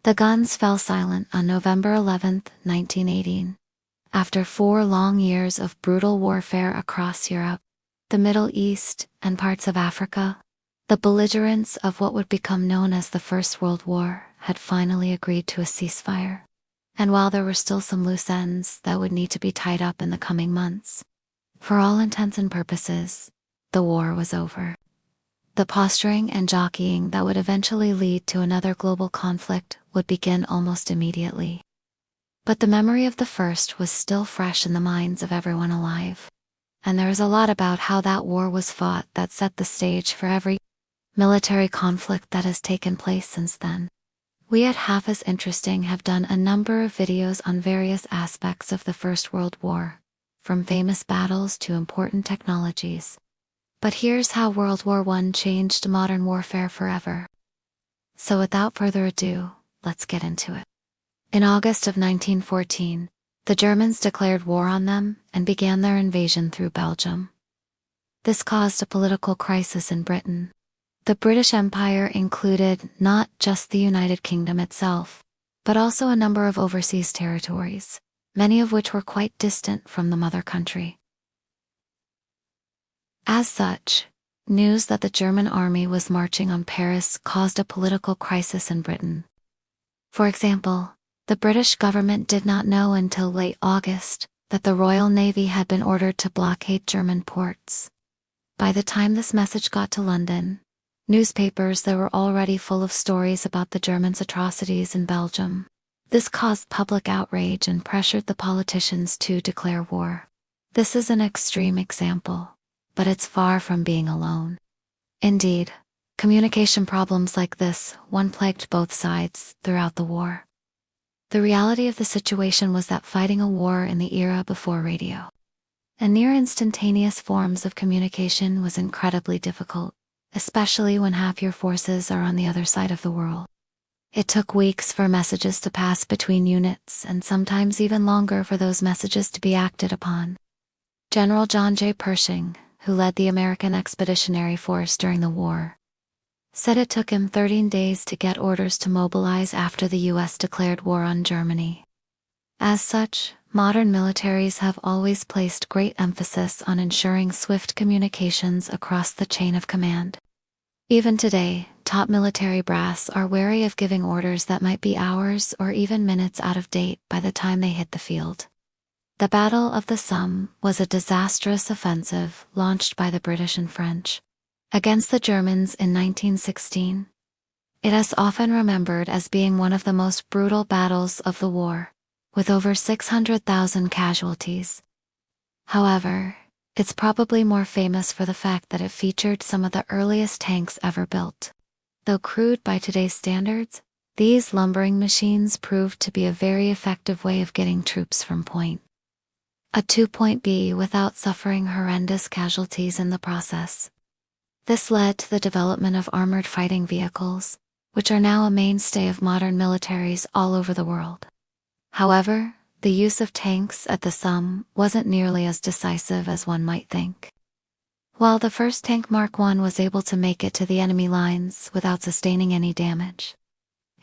The guns fell silent on November 11, 1918. After 4 long years of brutal warfare across Europe, the Middle East, and parts of Africa, the belligerents of what would become known as the First World War had finally agreed to a ceasefire. And while there were still some loose ends that would need to be tied up in the coming months, for all intents and purposes, the war was over. The posturing and jockeying that would eventually lead to another global conflict would begin almost immediately. But the memory of the first was still fresh in the minds of everyone alive. And there is a lot about how that war was fought that set the stage for every military conflict that has taken place since then. We at Half as Interesting have done a number of videos on various aspects of the First World War, from famous battles to important technologies. But here's how World War I changed modern warfare forever. So without further ado, let's get into it. In August of 1914, the Germans declared war on them and began their invasion through Belgium. This caused a political crisis in Britain. The British Empire included not just the United Kingdom itself, but also a number of overseas territories, many of which were quite distant from the mother country. As such, news that the German army was marching on Paris caused a political crisis in Britain. For example, the British government did not know until late August that the Royal Navy had been ordered to blockade German ports. By the time this message got to London, newspapers there were already full of stories about the Germans' atrocities in Belgium. This caused public outrage and pressured the politicians to declare war. This is an extreme example, but it's far from being alone. Indeed, communication problems like this one plagued both sides throughout the war. The reality of the situation was that fighting a war in the era before radio and near instantaneous forms of communication was incredibly difficult, especially when half your forces are on the other side of the world. It took weeks for messages to pass between units and sometimes even longer for those messages to be acted upon. General John J. Pershing, who led the American Expeditionary Force during the war, said it took him 13 days to get orders to mobilize after the US declared war on Germany. As such, modern militaries have always placed great emphasis on ensuring swift communications across the chain of command. Even today, top military brass are wary of giving orders that might be hours or even minutes out of date by the time they hit the field. The Battle of the Somme was a disastrous offensive launched by the British and French against the Germans in 1916. It is often remembered as being one of the most brutal battles of the war, with over 600,000 casualties. However, it's probably more famous for the fact that it featured some of the earliest tanks ever built. Though crude by today's standards, these lumbering machines proved to be a very effective way of getting troops from point A to point B without suffering horrendous casualties in the process. This led to the development of armored fighting vehicles, which are now a mainstay of modern militaries all over the world. However, the use of tanks at the Somme wasn't nearly as decisive as one might think. While the first tank Mark I was able to make it to the enemy lines without sustaining any damage,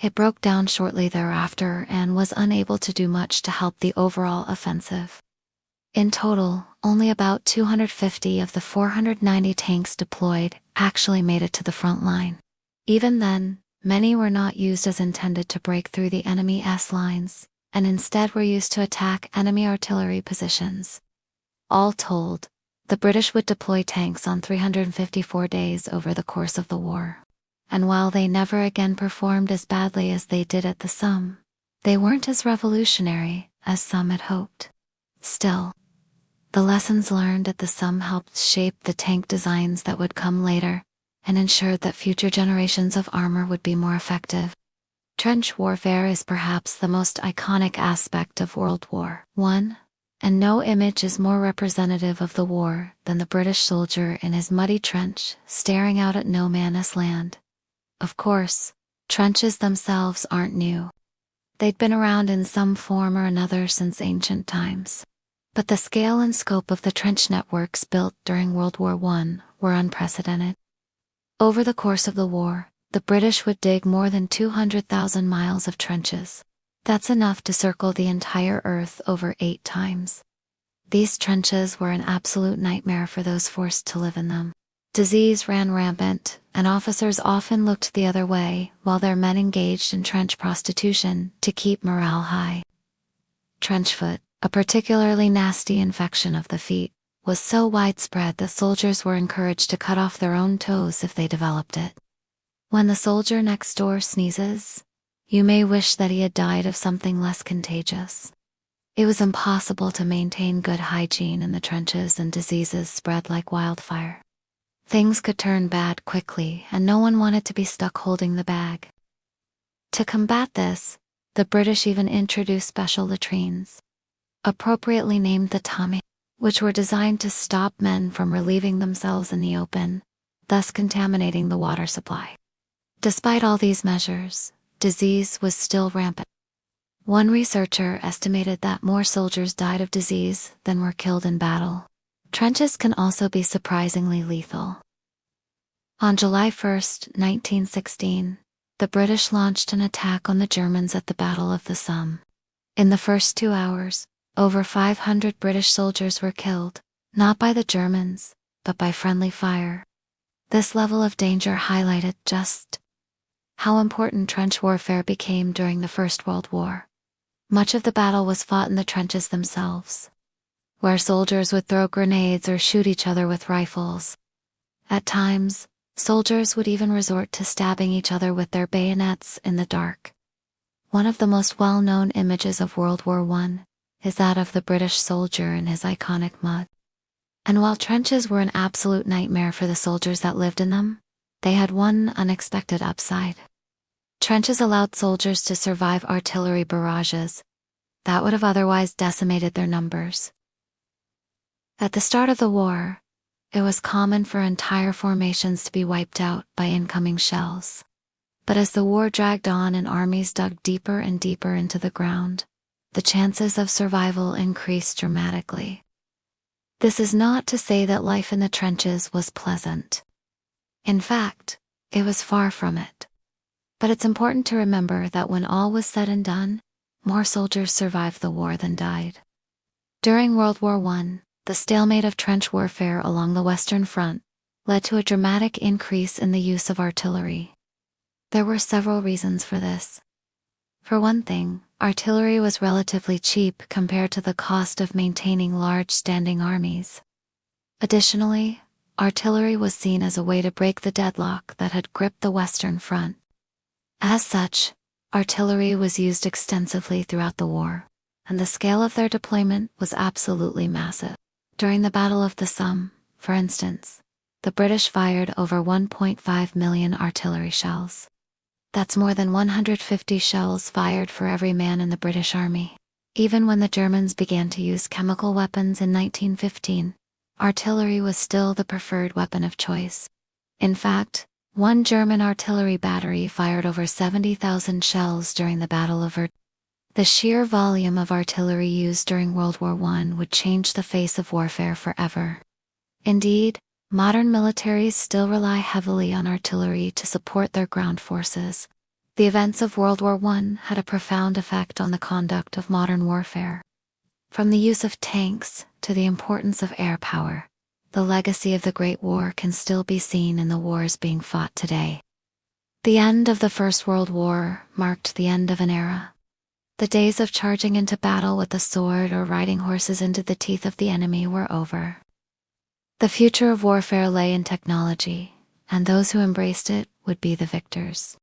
it broke down shortly thereafter and was unable to do much to help the overall offensive. In total, only about 250 of the 490 tanks deployed actually made it to the front line. Even then, many were not used as intended to break through the enemy's lines, and instead were used to attack enemy artillery positions. All told, the British would deploy tanks on 354 days over the course of the war. And while they never again performed as badly as they did at the Somme, they weren't as revolutionary as some had hoped. Still, the lessons learned at the Somme helped shape the tank designs that would come later, and ensured that future generations of armor would be more effective. Trench warfare is perhaps the most iconic aspect of World War I, and no image is more representative of the war than the British soldier in his muddy trench, staring out at no man's land. Of course, trenches themselves aren't new. They'd been around in some form or another since ancient times. But the scale and scope of the trench networks built during World War I were unprecedented. Over the course of the war, the British would dig more than 200,000 miles of trenches. That's enough to circle the entire Earth over 8 times. These trenches were an absolute nightmare for those forced to live in them. Disease ran rampant, and officers often looked the other way while their men engaged in trench prostitution to keep morale high. Trenchfoot, a particularly nasty infection of the feet, was so widespread that soldiers were encouraged to cut off their own toes if they developed it. When the soldier next door sneezes, you may wish that he had died of something less contagious. It was impossible to maintain good hygiene in the trenches, and diseases spread like wildfire. Things could turn bad quickly, and no one wanted to be stuck holding the bag. To combat this, the British even introduced special latrines, appropriately named the tummy, which were designed to stop men from relieving themselves in the open, thus contaminating the water supply. Despite all these measures, disease was still rampant. One researcher estimated that more soldiers died of disease than were killed in battle. Trenches can also be surprisingly lethal. On July 1, 1916, the British launched an attack on the Germans at the Battle of the Somme. In the first 2 hours, over 500 British soldiers were killed, not by the Germans, but by friendly fire. This level of danger highlighted just how important trench warfare became during the First World War. Much of the battle was fought in the trenches themselves, where soldiers would throw grenades or shoot each other with rifles. At times, soldiers would even resort to stabbing each other with their bayonets in the dark. One of the most well-known images of World War I is that of the British soldier in his iconic mud. And while trenches were an absolute nightmare for the soldiers that lived in them, they had one unexpected upside. Trenches allowed soldiers to survive artillery barrages that would have otherwise decimated their numbers. At the start of the war, it was common for entire formations to be wiped out by incoming shells. But as the war dragged on and armies dug deeper and deeper into the ground, the chances of survival increased dramatically. This is not to say that life in the trenches was pleasant. In fact, it was far from it. But it's important to remember that when all was said and done, more soldiers survived the war than died. During World War I, the stalemate of trench warfare along the Western Front led to a dramatic increase in the use of artillery. There were several reasons for this. For one thing, artillery was relatively cheap compared to the cost of maintaining large standing armies. Additionally, artillery was seen as a way to break the deadlock that had gripped the Western Front. As such, artillery was used extensively throughout the war, and the scale of their deployment was absolutely massive. During the Battle of the Somme, for instance, the British fired over 1.5 million artillery shells. That's more than 150 shells fired for every man in the British Army. Even when the Germans began to use chemical weapons in 1915, artillery was still the preferred weapon of choice. In fact, one German artillery battery fired over 70,000 shells during the Battle of Verdun. The sheer volume of artillery used during World War I would change the face of warfare forever. Indeed, modern militaries still rely heavily on artillery to support their ground forces. The events of World War I had a profound effect on the conduct of modern warfare. From the use of tanks to the importance of air power, the legacy of the Great War can still be seen in the wars being fought today. The end of the First World War marked the end of an era. The days of charging into battle with a sword or riding horses into the teeth of the enemy were over. The future of warfare lay in technology, and those who embraced it would be the victors.